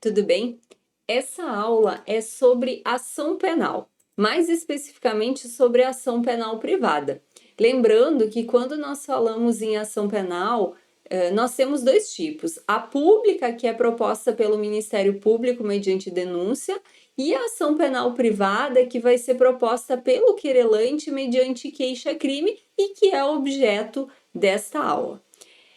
tudo bem? Essa aula é sobre ação penal, mais especificamente sobre ação penal privada. Lembrando que quando nós falamos em ação penal, nós temos dois tipos: a pública, que é proposta pelo Ministério Público mediante denúncia, e a ação penal privada, que vai ser proposta pelo querelante mediante queixa-crime e que é objeto desta aula.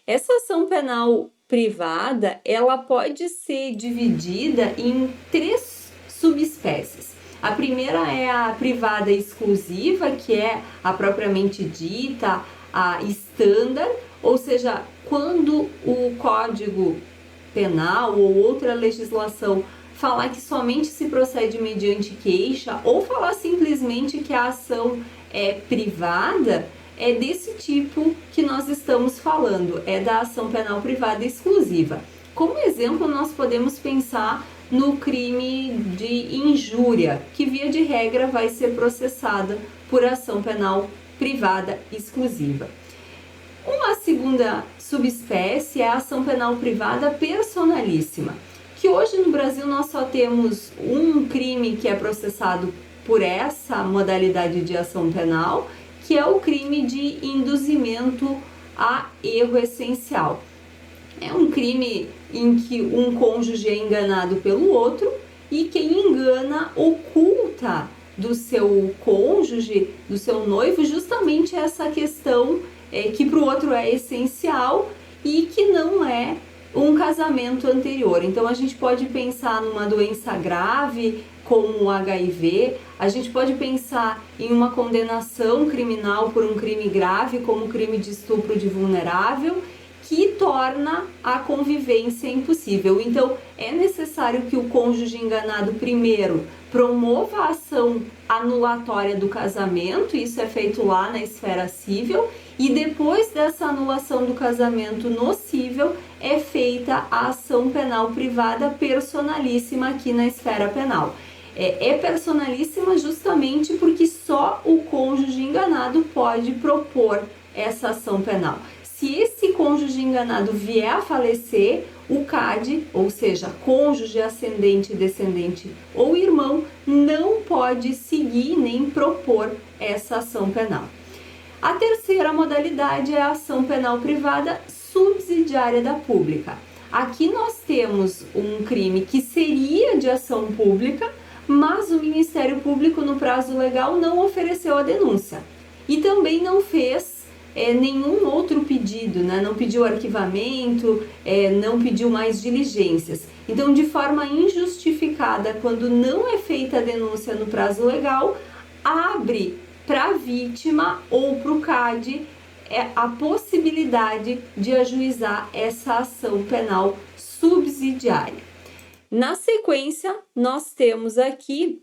Essa ação penal privada, ela pode ser dividida em três subespécies. A primeira é a privada exclusiva, que é a propriamente dita, a standard, ou seja, quando o Código Penal ou outra legislação falar que somente se procede mediante queixa ou falar simplesmente que a ação é privada, é desse tipo que nós estamos falando, é da ação penal privada exclusiva. Como exemplo, nós podemos pensar no crime de injúria, que via de regra vai ser processada por ação penal privada exclusiva. Uma segunda subespécie é a ação penal privada personalíssima, que hoje no Brasil nós só temos um crime que é processado por essa modalidade de ação penal, que é o crime de induzimento a erro essencial. É um crime em que um cônjuge é enganado pelo outro e quem engana oculta do seu cônjuge, do seu noivo, justamente essa questão que para o outro é essencial e que não é um casamento anterior. Então a gente pode pensar numa doença grave como o HIV, a gente pode pensar em uma condenação criminal por um crime grave como o crime de estupro de vulnerável, que torna a convivência impossível. Então é necessário que o cônjuge enganado primeiro promova a ação anulatória do casamento, isso é feito lá na esfera civil, e depois dessa anulação do casamento no civil é feita a ação penal privada personalíssima aqui na esfera penal. É personalíssima justamente porque só o cônjuge enganado pode propor essa ação penal. Se esse cônjuge enganado vier a falecer, o CAD, ou seja, cônjuge ascendente, descendente ou irmão, não pode seguir nem propor essa ação penal. A terceira modalidade é a ação penal privada subsidiária da pública. Aqui nós temos um crime que seria de ação pública, mas o Ministério Público, no prazo legal, não ofereceu a denúncia e também não fez nenhum outro pedido, né? Não pediu arquivamento, não pediu mais diligências. Então, de forma injustificada, quando não é feita a denúncia no prazo legal, abre para a vítima ou para o CAD a possibilidade de ajuizar essa ação penal subsidiária. Na sequência, nós temos aqui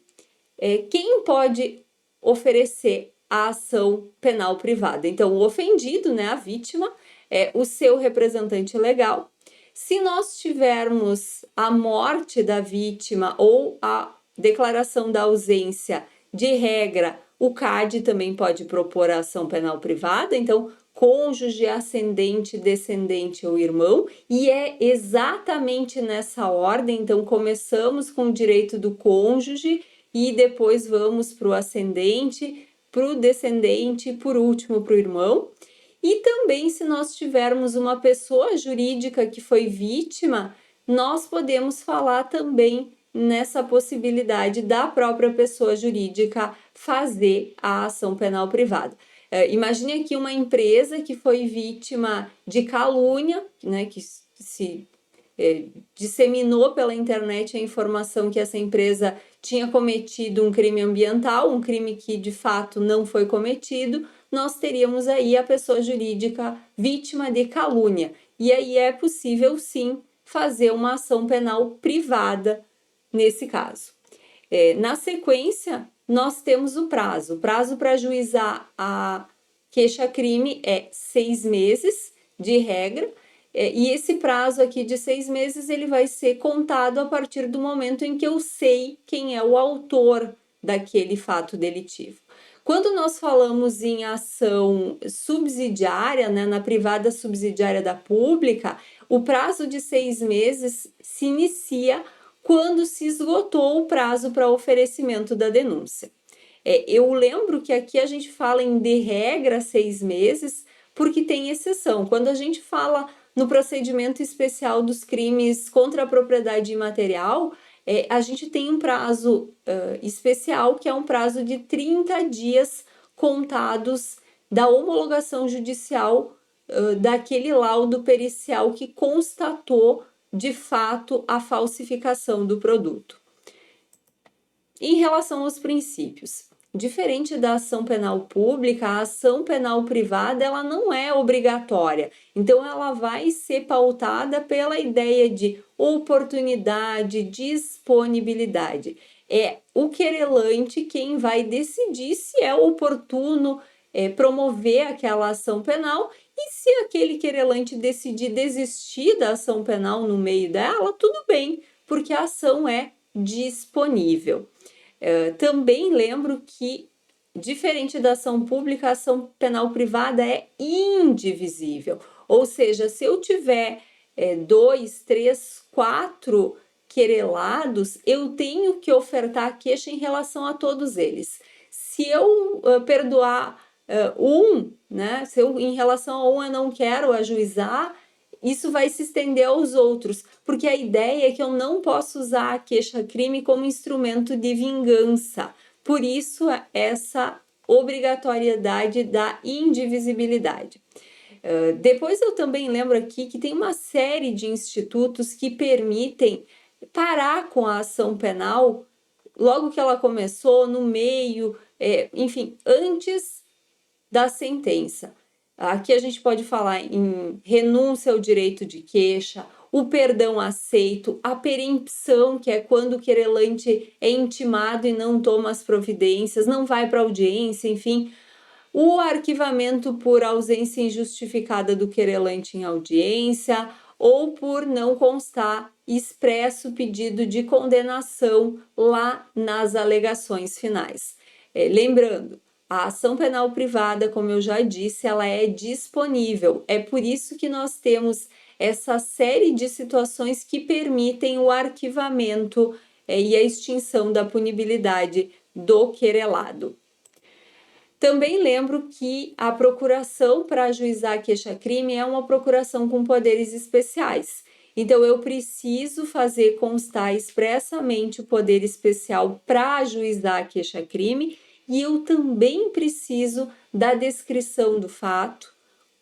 quem pode oferecer a ação penal privada. Então, o ofendido, né, a vítima, é o seu representante legal. Se nós tivermos a morte da vítima ou a declaração da ausência, de regra, o CAD também pode propor a ação penal privada. Então, cônjuge, ascendente, descendente ou irmão, e é exatamente nessa ordem. Então, começamos com o direito do cônjuge e depois vamos para o ascendente, para o descendente e, por último, para o irmão. E também, se nós tivermos uma pessoa jurídica que foi vítima, nós podemos falar também nessa possibilidade da própria pessoa jurídica fazer a ação penal privada. Imagine aqui uma empresa que foi vítima de calúnia, né, que se disseminou pela internet a informação que essa empresa tinha cometido um crime ambiental, um crime que de fato não foi cometido. Nós teríamos aí a pessoa jurídica vítima de calúnia. E aí é possível sim fazer uma ação penal privada nesse caso. Na sequência, nós temos o prazo. O prazo para ajuizar a queixa-crime é 6 meses, de regra, e esse prazo aqui de 6 meses ele vai ser contado a partir do momento em que eu sei quem é o autor daquele fato delitivo. Quando nós falamos em ação subsidiária, né, na privada subsidiária da pública, o prazo de 6 meses se inicia quando se esgotou o prazo para oferecimento da denúncia. Eu lembro que aqui a gente fala em de regra 6 meses, porque tem exceção. Quando a gente fala no procedimento especial dos crimes contra a propriedade imaterial, a gente tem um prazo especial, que é um prazo de 30 dias contados da homologação judicial daquele laudo pericial que constatou de fato a falsificação do produto. Em relação aos princípios, diferente da ação penal pública, a ação penal privada ela não é obrigatória. Então, ela vai ser pautada pela ideia de oportunidade, disponibilidade. É o querelante quem vai decidir se é oportuno promover aquela ação penal, e se aquele querelante decidir desistir da ação penal no meio dela, tudo bem, porque a ação é disponível. Também lembro que, diferente da ação pública, a ação penal privada é indivisível. Ou seja, se eu tiver 2, 3, 4 querelados, eu tenho que ofertar a queixa em relação a todos eles. Se eu perdoar né? Se eu, em relação a um, eu não quero ajuizar, isso vai se estender aos outros, porque a ideia é que eu não posso usar a queixa-crime como instrumento de vingança. Por isso, essa obrigatoriedade da indivisibilidade. Depois eu também lembro aqui que tem uma série de institutos que permitem parar com a ação penal logo que ela começou, no meio, enfim, antes da sentença. Aqui a gente pode falar em renúncia ao direito de queixa, o perdão aceito, a perempção, que é quando o querelante é intimado e não toma as providências, não vai para audiência, enfim, o arquivamento por ausência injustificada do querelante em audiência ou por não constar expresso pedido de condenação lá nas alegações finais. Lembrando, a ação penal privada, como eu já disse, ela é disponível. É por isso que nós temos essa série de situações que permitem o arquivamento e a extinção da punibilidade do querelado. Também lembro que a procuração para ajuizar a queixa-crime é uma procuração com poderes especiais. Então, eu preciso fazer constar expressamente o poder especial para ajuizar a queixa-crime, e eu também preciso da descrição do fato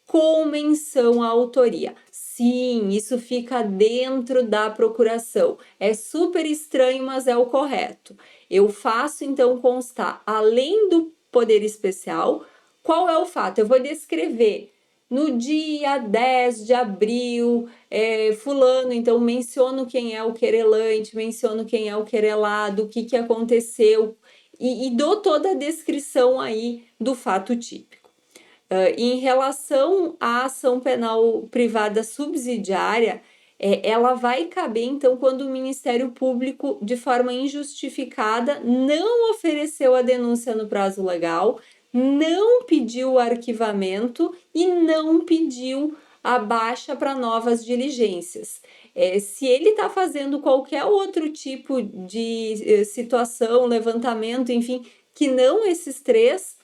com menção à autoria. Sim, isso fica dentro da procuração. É super estranho, mas é o correto. Eu faço então constar, além do poder especial, qual é o fato? Eu vou descrever no dia 10 de abril, fulano, então menciono quem é o querelante, menciono quem é o querelado, o que aconteceu, e dou toda a descrição aí do fato típico. Em relação à ação penal privada subsidiária, ela vai caber, então, quando o Ministério Público, de forma injustificada, não ofereceu a denúncia no prazo legal, não pediu o arquivamento e não pediu a baixa para novas diligências. Se ele está fazendo qualquer outro tipo de situação, levantamento, enfim, que não esses três,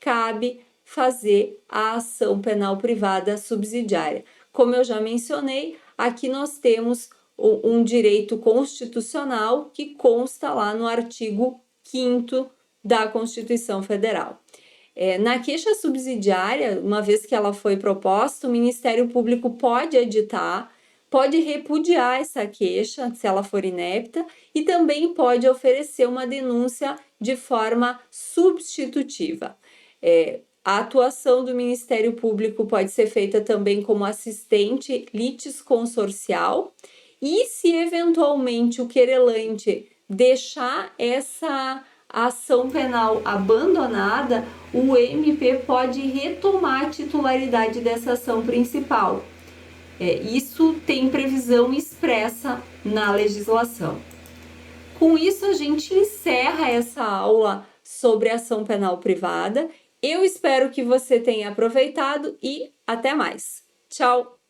cabe fazer a ação penal privada subsidiária. Como eu já mencionei, aqui nós temos um direito constitucional que consta lá no artigo 5º da Constituição Federal. Na queixa subsidiária, uma vez que ela foi proposta, o Ministério Público pode editar, pode repudiar essa queixa, se ela for inepta, e também pode oferecer uma denúncia de forma substitutiva. A atuação do Ministério Público pode ser feita também como assistente litisconsorcial, e se eventualmente o querelante deixar essa ação penal abandonada, o MP pode retomar a titularidade dessa ação principal. Isso tem previsão expressa na legislação. Com isso, a gente encerra essa aula sobre ação penal privada. Eu espero que você tenha aproveitado e até mais. Tchau!